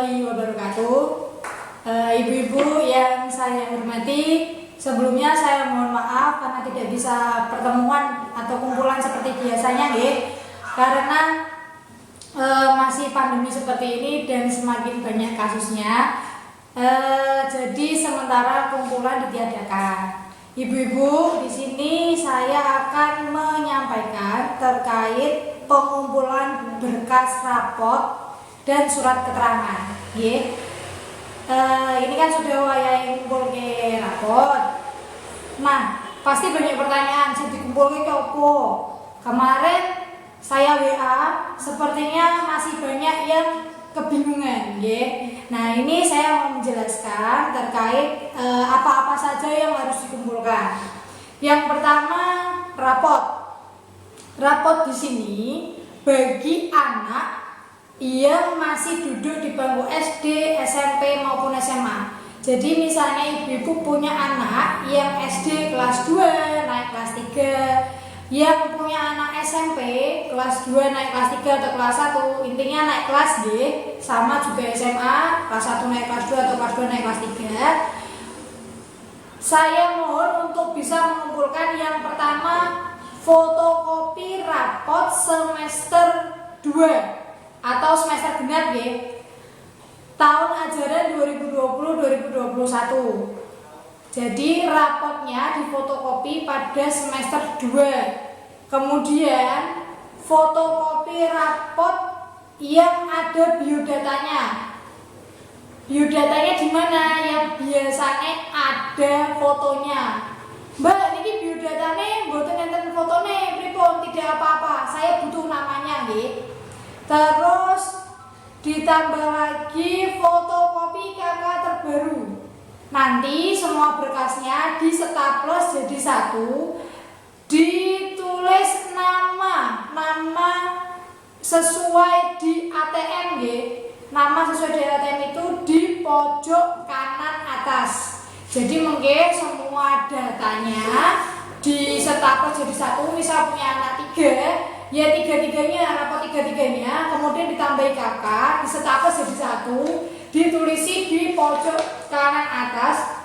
warahmatullahi wabarakatuh. Ibu-ibu yang saya hormati, sebelumnya saya mohon maaf karena tidak bisa pertemuan atau kumpulan seperti biasanya, karena masih pandemi seperti ini dan semakin banyak kasusnya. Jadi sementara kumpulan ditiadakan. Ibu-ibu, di sini saya akan menyampaikan terkait pengumpulan berkas rapot dan surat keterangan. Ini kan sudah wayahe ngumpul ke rapot. Nah, pasti banyak pertanyaan, sing dikumpulke ke opo? Kemarin saya WA, sepertinya masih banyak yang kebingungan, Nah, ini saya mau menjelaskan terkait apa-apa saja yang harus dikumpulkan. Yang pertama, rapot. Rapot di sini bagi anak yang masih duduk di bangku SD, SMP maupun SMA. Jadi misalnya ibu-ibu punya anak yang SD kelas 2 naik kelas 3, yang punya anak SMP kelas 2 naik kelas 3 atau kelas 1, intinya naik kelas sama juga SMA, kelas 1 naik kelas 2 atau kelas 2 naik kelas 3. Saya mohon untuk bisa mengumpulkan yang pertama fotokopi rapot semester 2 atau semester genap tahun ajaran 2020-2021. Jadi rapotnya difotokopi pada semester 2. Kemudian fotokopi rapot yang ada biodatanya. Biodatanya di mana? Yang biasanya ada fotonya. Mbak, ini biodatanya mboten enten fotone pripun? Tidak apa-apa. Saya butuh namanya, Terus ditambah lagi fotokopi KK terbaru. Nanti semua berkasnya disetaples jadi satu, ditulis nama sesuai di ATM, Nama sesuai di ATM itu di pojok kanan atas. Jadi mungkin semua datanya disetaples jadi satu. Misal punya anak 3, ya tiga-tiganya, rapot tiga-tiganya, kemudian ditambahi kakak, disetaples jadi satu, ditulisi di pojok kanan atas.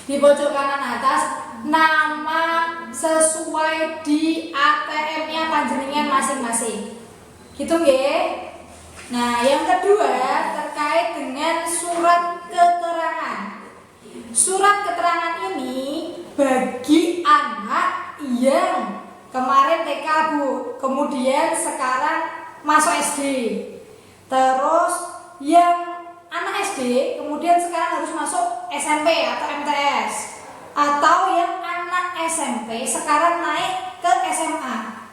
Di pojok kanan atas nama sesuai di ATM-nya panjenengan masing-masing. Gitu, Nah, yang kedua terkait dengan surat keterangan. Surat keterangan ini bagi anak yang kemarin TK, Bu, kemudian sekarang masuk SD. Terus yang anak SD kemudian sekarang harus masuk SMP atau MTS. Atau yang anak SMP sekarang naik ke SMA.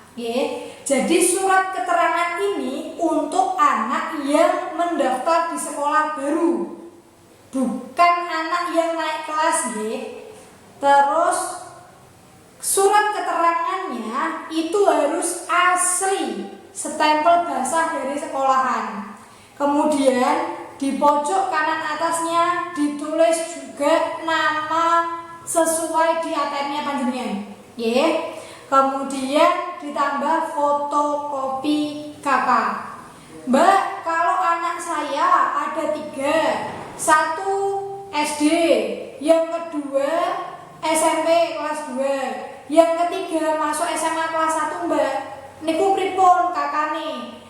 Jadi surat keterangan ini untuk anak yang mendaftar di sekolah baru, bukan anak yang naik kelas, Terus surat keterangannya itu harus asli, stempel basah dari sekolahan. Kemudian di pojok kanan atasnya ditulis juga nama sesuai di ATM-nya panjenengan, Kemudian ditambah fotokopi KK. Mbak, kalau anak saya ada 3, 1 SD, yang kedua SMP kelas 2, yang ketiga masuk SMA kelas 1, Mbak. Niku pripun kakane?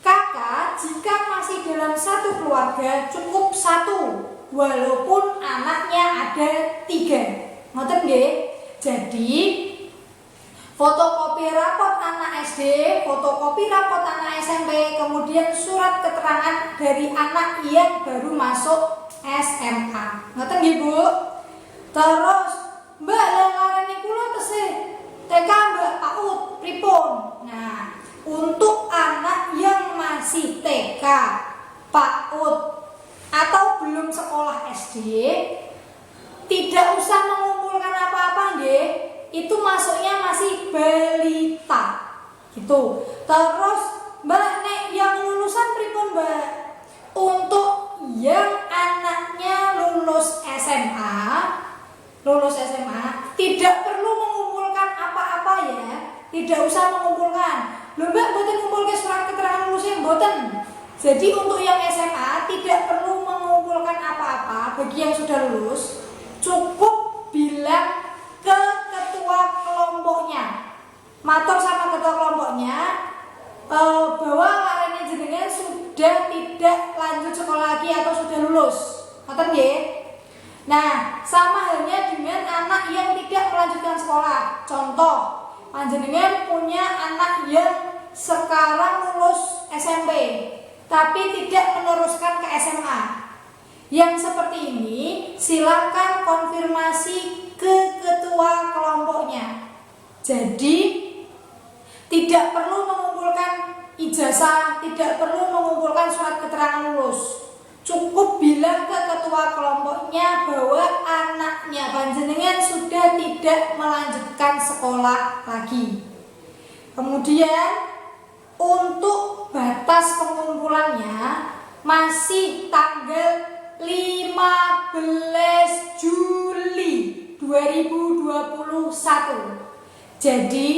Kakak jika masih dalam satu keluarga cukup 1, walaupun anaknya ada 3. Ngoten nggih? Jadi fotokopi rapot anak SD, fotokopi rapot anak SMP, kemudian surat keterangan dari anak yang baru masuk SMA. Ngoten nggih, Bu? Terus, Mbak, lengarane kula tesih TK, Mbak, PAUD, pripun? Nah, untuk anak yang masih TK, PAUD atau belum sekolah SD, tidak usah mengumpulkan apa-apa, Itu masuknya masih balita. Gitu. Terus, Mbak, nek yang lulusan pripun, Mbak? Untuk yang anaknya lulus SMA, tidak perlu mengumpulkan apa-apa, Tidak usah mengumpulkan. Lho, Mbak, mboten ngumpulke surat keterangan lulusnya, mboten. Jadi untuk yang SMA tidak perlu mengumpulkan apa-apa bagi yang sudah lulus, cukup bilang ke ketua kelompoknya, matur sama ketua kelompoknya bahwa larene jenengan sudah tidak lanjut sekolah lagi atau sudah lulus. Ngoten nggih? Nah, sama halnya dengan anak yang tidak melanjutkan sekolah. Contoh, panjenengan punya anak yang sekarang lulus SMP tapi tidak meneruskan ke SMA. Yang seperti ini silakan konfirmasi ke ketua kelompoknya. Jadi tidak perlu mengumpulkan ijazah, tidak perlu mengumpulkan surat keterangan lulus. Cukup bilang ke ketua kelompoknya bahwa anaknya panjenengan sudah tidak melanjutkan sekolah lagi. Kemudian untuk batas pengumpulannya masih tanggal 15 Juli 2021. Jadi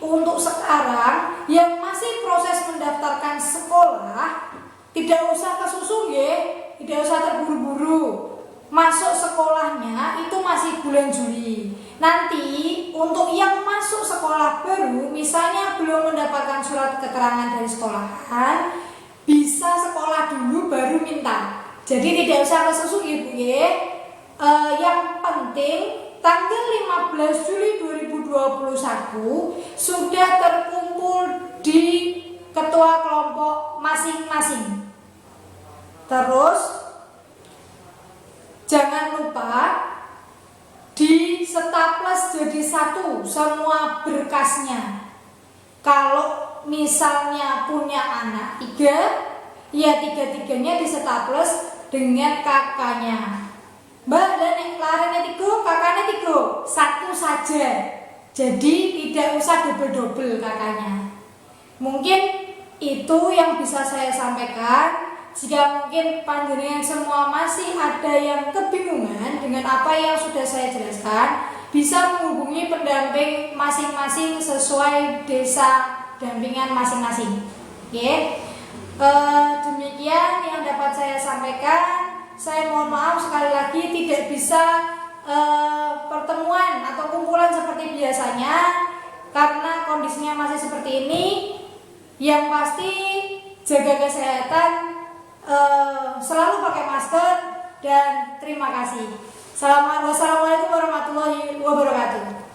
untuk sekarang yang masih proses mendaftarkan sekolah tidak usah kesusu ya, tidak usah terburu-buru. Masuk sekolahnya itu masih bulan Juli. Nanti untuk yang masuk sekolah baru, misalnya belum mendapatkan surat keterangan dari sekolahan, bisa sekolah dulu baru minta. Jadi tidak usah kesusu ibu ya. Yang penting tanggal 15 Juli 2021 sudah terkumpul di ketua kelompok masing-masing. Terus jangan lupa di staples jadi satu semua berkasnya. Kalau misalnya punya anak 3, ya 3-3-nya di staples dengan kakaknya. Mbak, dan larene 3, kakaknya 3, satu saja. Jadi tidak usah double-double kakaknya. Mungkin itu yang bisa saya sampaikan. Jika mungkin panjenengan semua masih ada yang kebingungan dengan apa yang sudah saya jelaskan, bisa menghubungi pendamping masing-masing sesuai desa dampingan masing-masing. Oke. Demikian yang dapat saya sampaikan. Saya mohon maaf sekali lagi tidak bisa pertemuan atau kumpulan seperti biasanya karena kondisinya masih seperti ini. Yang pasti jaga kesehatan, selalu pakai masker, dan terima kasih. Wassalamualaikum warahmatullahi wabarakatuh.